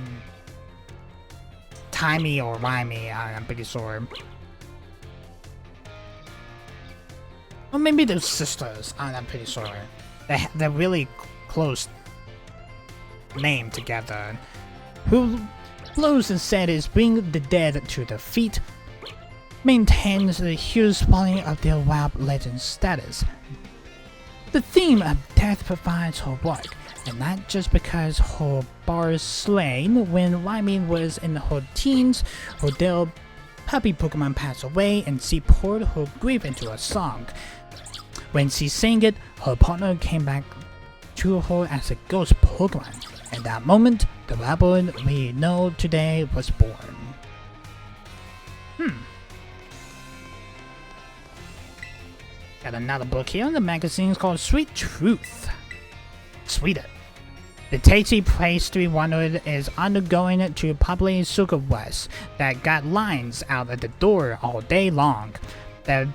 Timey or Wyoming. I'm pretty sure. Or maybe they're sisters. I'm pretty sure. They're really close name together. Who flows and said is bring the dead to their feet, maintains the huge quality of their wild legend status. The theme of death provides her work, and not just because her bar slain when Wyoming was in her teens, her dead puppy Pokemon passed away, and she poured her grief into a song. When she sang it, her partner came back to her as a ghost Pokemon. At that moment, the rebel we know today was born. Got another book here. The magazine is called Sweet Truth. Sweeter. The tasty pastry wonder is undergoing to public sugar rush that got lines out at the door all day long. The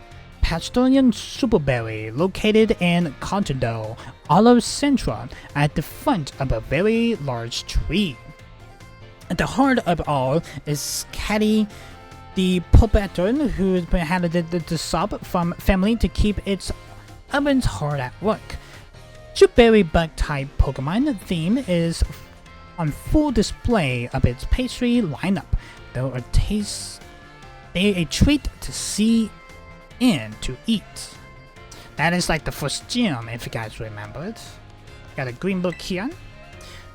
Pastorian Superberry, located in Continental, Olive Central, at the front of a very large tree. At the heart of it all is Caddy, the puppet who inherited the sub from family to keep its ovens hard at work. Superberry bug-type Pokemon theme is on full display of its pastry lineup, though they're a treat to see and to eat. That is like the first gym, if you guys remember it. Got a green book here.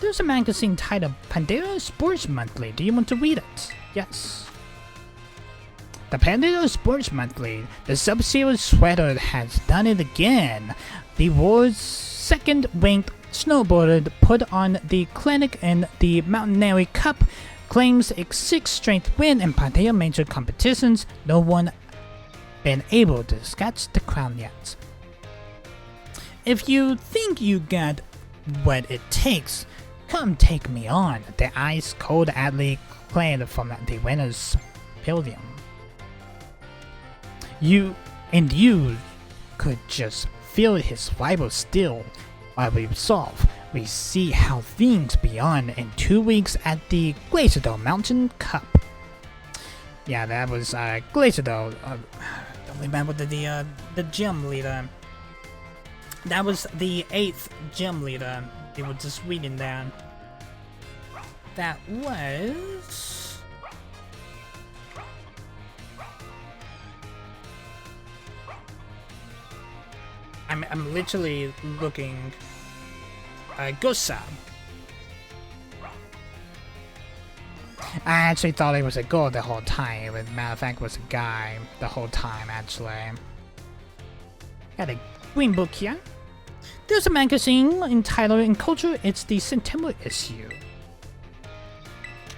There's a magazine titled Paldea Sports Monthly. Do you want to read it? Yes. The Paldea Sports Monthly. The Sub-Zero sweater has done it again. The world's second-ranked snowboarder put on the clinic in the Mountaineering Cup claims a 6th-strength win in Paldea major competitions. No one been able to scratch the crown yet. If you think you got what it takes, come take me on, the ice-cold athlete claimed from the winner's podium. You could just feel his rival still. While we solve, we see how things beyond in 2 weeks at the Glacier Mountain Cup. Yeah, that was Glacier. Don't remember the gym leader. That was the 8th gym leader. They were just reading that. That was. I'm literally looking. Gosa. I actually thought it was a girl the whole time. As a matter of fact, it was a guy the whole time, actually. Got a green book here. There's a magazine entitled In Culture. It's the September issue.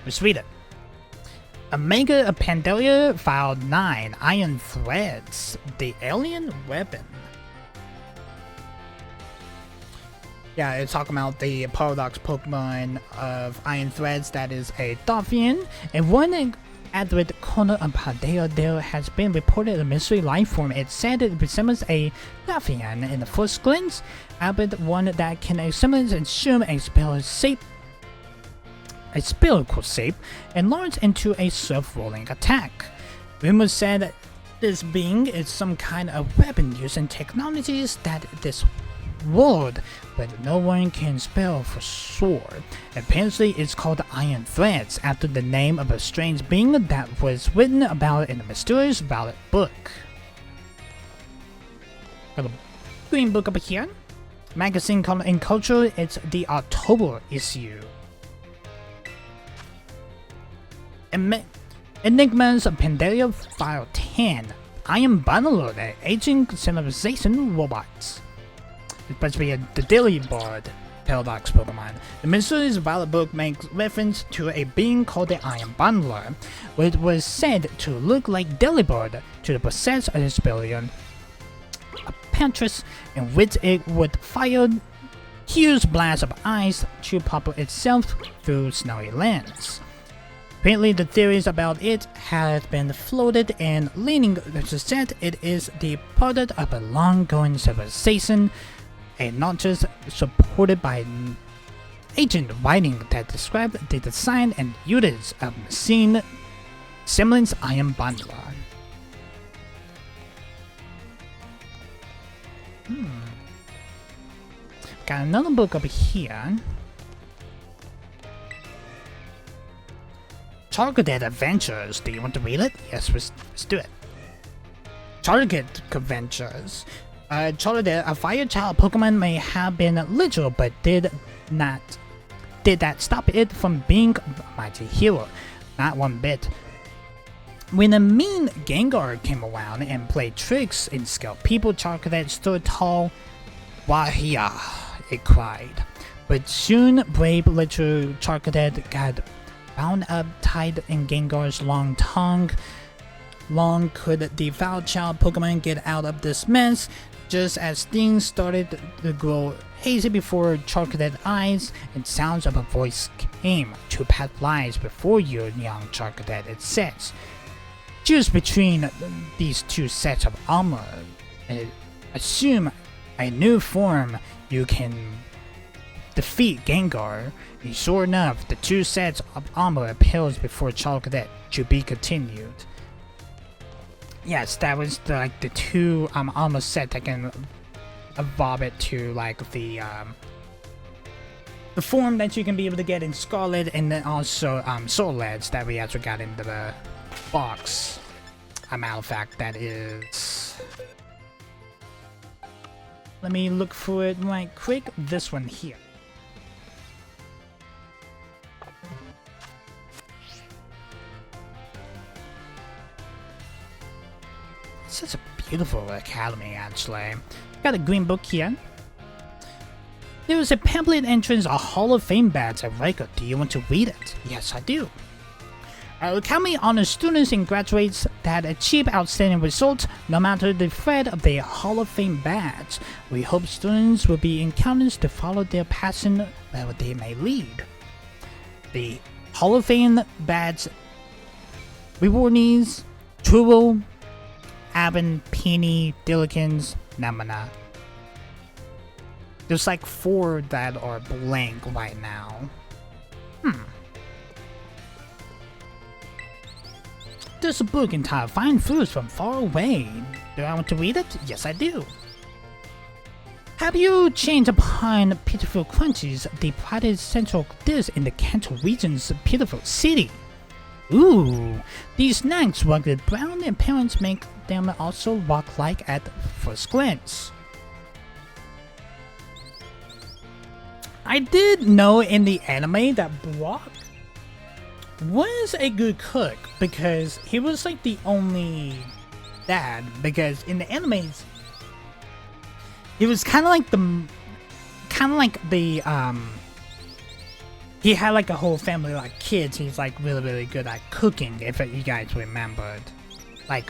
Let's read it. Omega of Paldea File 9. Iron Threads. The Alien Weapon. Yeah, it's talking about the Paradox Pokemon of Iron Threads that is a Dolphin, and one Adrid corner of Paldea, there has been reported a mystery life form. It's said it resembles a Laphian in the first glance, albeit one that can assemble and assume a spherical shape and launch into a self-rolling attack. Rumors said that this being is some kind of weapon using technologies that this world, but no one can spell for sure. Apparently, it's called Iron Threads, after the name of a strange being that was written about in the mysterious ballad book. Got a green book up here. Magazine Color and Culture, it's the October issue. Enigmas of Pandaria File 10. Iron Bundler, the aging civilization robots. It's supposed to be the Delibird Paradox Pokemon. The mysterious ballad book makes reference to a being called the Iron Bundler, which was said to look like Delibird to the possessed of this billion. A Pantris in which it would fire huge blasts of ice to propel itself through snowy lands. Apparently, the theories about it have been floated and leaning to said it is the product of a long-going civilization, and not just supported by ancient writing that describe the design and usage of machine semblance Iron Bundler. Got another book over here. Targeted Adventures. Do you want to read it? Yes, let's do it. Targeted Adventures. Charlotte, a fire child Pokemon may have been literal, but did that stop it from being a mighty hero? Not one bit. When a mean Gengar came around and played tricks and scalped people, Charcadet stood tall. Wahia, it cried. But soon, brave little Charcadet got bound up tight in Gengar's long tongue. Long could the foul child Pokemon get out of this mess, just as things started to grow hazy before Charcadet's eyes, and sounds of a voice came to pat lies before you, young Charcadet, it says. Choose between these two sets of armor, and assume a new form you can defeat Gengar. And sure enough, the two sets of armor appears before Charcadet, to be continued. Yes, that was the two armor set that can evolve it to the form that you can be able to get in Scarlet, and then also Soul Edge that we actually got into the box. A matter of fact, that is. Let me look for it right quick. This one here. Such a beautiful academy, actually. Got a green book here. There is a pamphlet entrance, a Hall of Fame badge at record. Do you want to read it? Yes, I do. Our academy honors students and graduates that achieve outstanding results, no matter the threat of the Hall of Fame badge. We hope students will be encouraged to follow their passion wherever they may lead. The Hall of Fame badge rewardees: Truro, Avon, Peony, Dillikens, Namana. There's 4 that are blank right now. There's a book entitled Find Foods from Far Away. Do I want to read it? Yes, I do. Have you chanced upon Pitiful Crunchies, the prized central dish in the Kanto region's Pitiful City? Ooh, these snacks rugged brown appearance make them also rock-like at first glance. I did know in the anime that Brock was a good cook because he was the only dad, because in the animes he was kind of like the he had a whole family kids. He's really good at cooking, if you guys remembered. I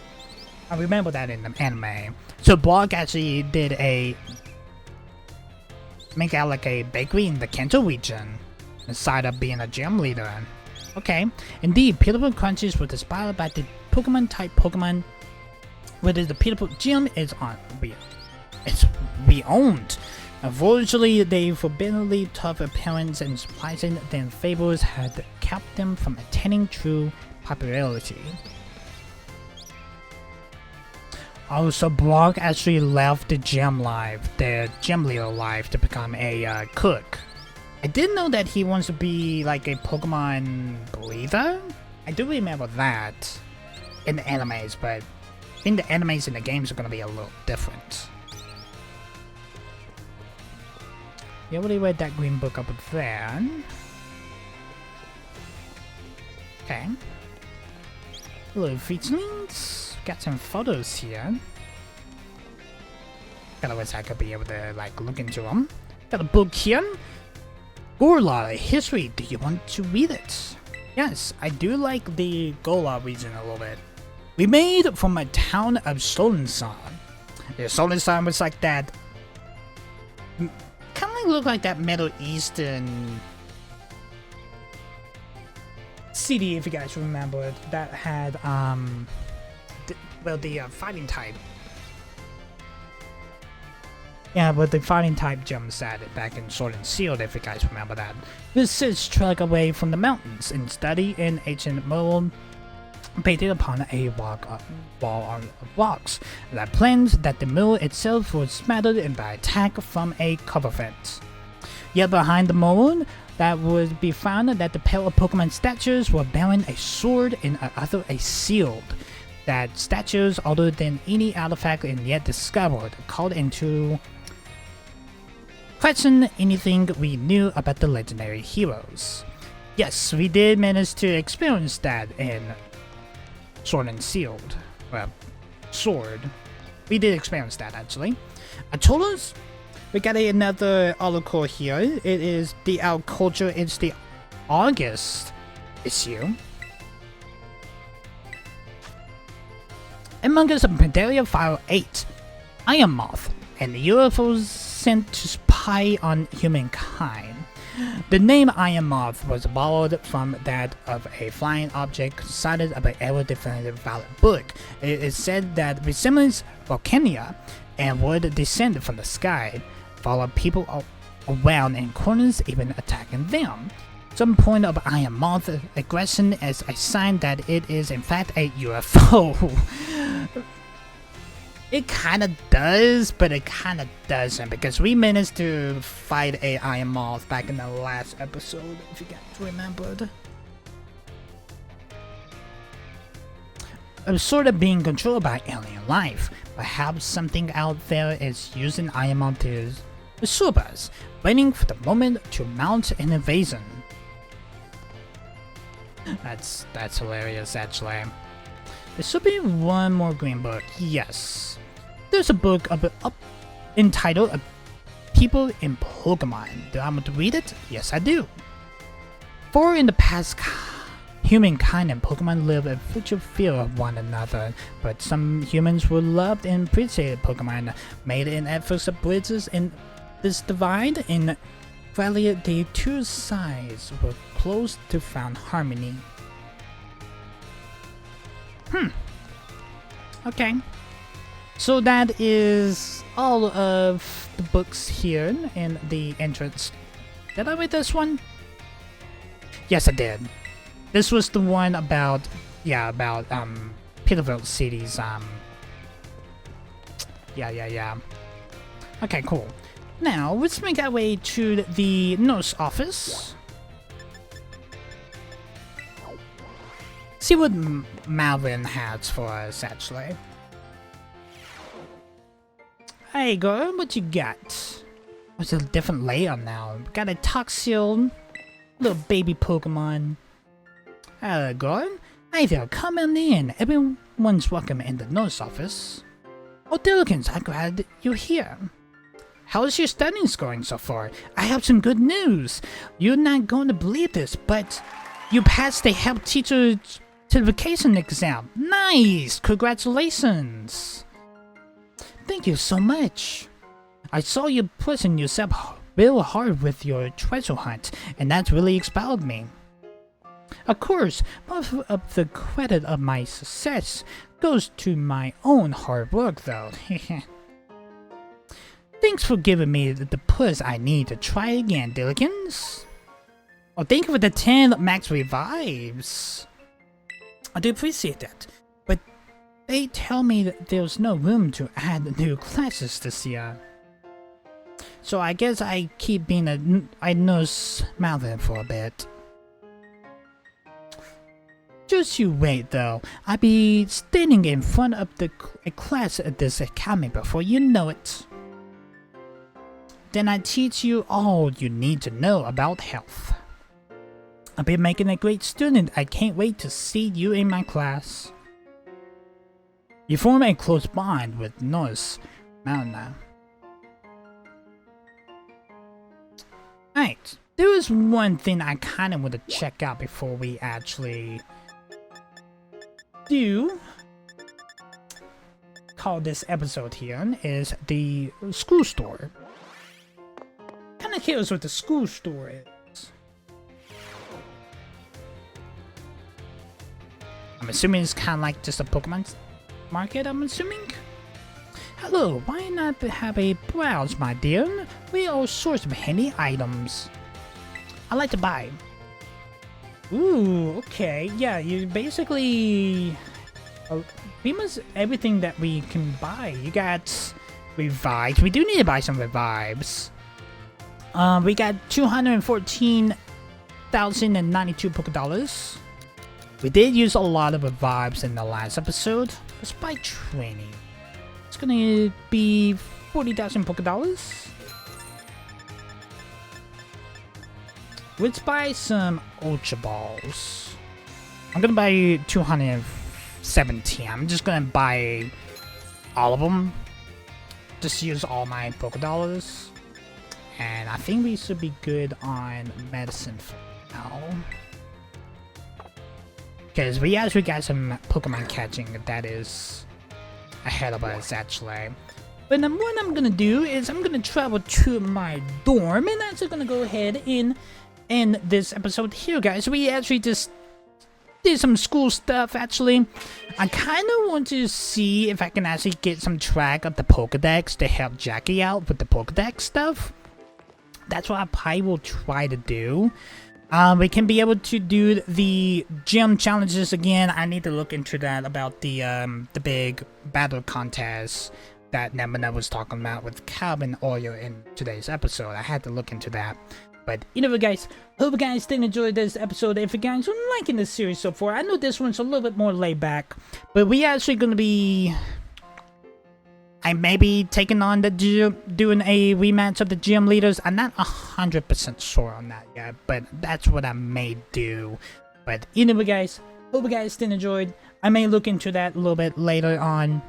remember that in the anime. So Brock actually did make out a bakery in the Kanto region, aside of being a gym leader. Okay, indeed, Pitiful Crunches was inspired by the Pokemon type Pokemon. Whether the Pitiful Gym is on it's beyond. Unfortunately, their forbiddingly tough appearance and surprising than fables had kept them from attaining true popularity. Also, Brock actually left the gym leader life, to become a cook. I didn't know that he wants to be like a Pokemon breather. I do remember that in the animes, but I think the animes and the games are gonna be a little different. You already read that green book up there. Okay. Little featurings. Got some photos here. Gotta wish I could be able to like look into them. Got a book here. Gorla history. Do you want to read it? Yes, I do like the Gorla region a little bit. We made from a town of Solensan. The Solensan was like that. Kind of look like that Middle Eastern city, if you guys remember it, that had the fighting type. Yeah, but the fighting type jumps at it back in Sword and Shield, if you guys remember that. This is trek away from the mountains and study in ancient world painted upon a wall of rocks that plans that the mill itself was smattered by attack from a cover fence. Yet behind the mold, that would be found that the pair of Pokemon statues were bearing a sword and other a shield. That statues, other than any artifact yet discovered, called into question anything we knew about the legendary heroes. Yes, we did manage to experience that in Sword and Shield. Well, Sword. We did experience that actually. Told us we got another article here. It is the Out Culture. It's the August issue. Among us, Pandaria File 8, Iron Moth, and UFOs sent to spy on humankind. The name Iron Moth was borrowed from that of a flying object cited by every definitive valid book. It is said that resembles volcania and would descend from the sky, follow people around in corners, even attacking them. Some point of Iron Moth aggression as a sign that it is in fact a UFO. It kinda does, but it kinda doesn't, because we managed to fight a Iron Moth back in the last episode, if you guys remembered. I'm sort of being controlled by alien life. Perhaps something out there is using Iron Moth to absorb us, waiting for the moment to mount an invasion. That's hilarious, actually. There should be one more green book. Yes. There's a book entitled People in Pokemon. Do I want to read it? Yes, I do. For in the past, humankind and Pokemon live in mutual fear of one another, but some humans who loved and appreciated Pokemon made an effort to bridge in this divide, and gradually the two sides were close to found harmony. Okay. So that is all of the books here in the entrance. Did I read this one? Yes, I did. This was the one about Peterville City's yeah. Okay, cool. Now let's make our way to the nurse office. See what Malvin has for us, actually. Hey girl, what you got? It's a different layout now. Got a Toxil, little baby Pokemon. Hello girl. Hi there, come on in. Everyone's welcome in the nurse office. Oh Diligence, I'm glad you're here. How is your studies going so far? I have some good news. You're not going to believe this, but you passed the Help Teacher Certification exam. Nice! Congratulations! Thank you so much. I saw you pushing yourself real hard with your treasure hunt, and that really inspired me. Of course, most of the credit of my success goes to my own hard work, though. Thanks for giving me the push I need to try again, Dillikins. Oh, thank you for the 10 max revives. I do appreciate that, but they tell me that there's no room to add new classes this year. So I guess I keep being a nurse mountain for a bit. Just you wait though, I'll be standing in front of a class at this academy before you know it. Then I teach you all you need to know about health. I'll be making a great student. I can't wait to see you in my class. You form a close bond with Nurse Mauna. Right, there was one thing I kind of want to check out before we actually do call this episode here, is the school store. Kind of curious what the school store is. I'm assuming it's kind of like just a Pokemon market, I'm assuming? Hello, why not have a browse, my dear? We have all sorts of handy items I like to buy. Ooh, okay, yeah, you basically pretty much everything that we can buy. You got revives. We do need to buy some revives. We got 214,092 Pokédollars. We did use a lot of revives in the last episode. Let's buy training. It's gonna be 40,000 Pokédollars. Let's buy some Ultra Balls. I'm gonna buy 217. I'm just gonna buy all of them. Just use all my Pokédollars. And I think we should be good on medicine for now. Because we actually got some Pokemon catching that is ahead of us, actually. But then what I'm gonna do is I'm gonna travel to my dorm, and I'm gonna go ahead and end this episode here, guys. We actually just did some school stuff, actually. I kind of want to see if I can actually get some track of the Pokedex to help Jackie out with the Pokedex stuff. That's what I probably will try to do. We can be able to do the gym challenges again. I need to look into that about the big battle contest that Nemina was talking about with Calvin Oil in today's episode. I had to look into that. But anyway, guys, hope you guys did enjoy this episode. If you guys are liking this series so far, I know this one's a little bit more laid back, but we actually gonna be, I may be taking on the gym, doing a rematch of the gym leaders. I'm not 100% sure on that yet, but that's what I may do. But anyway, guys, hope you guys did enjoy. I may look into that a little bit later on.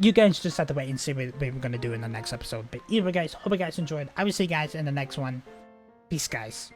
You guys just have to wait and see what we're gonna do in the next episode. But anyway, guys, hope you guys enjoyed. I will see you guys in the next one. Peace, guys.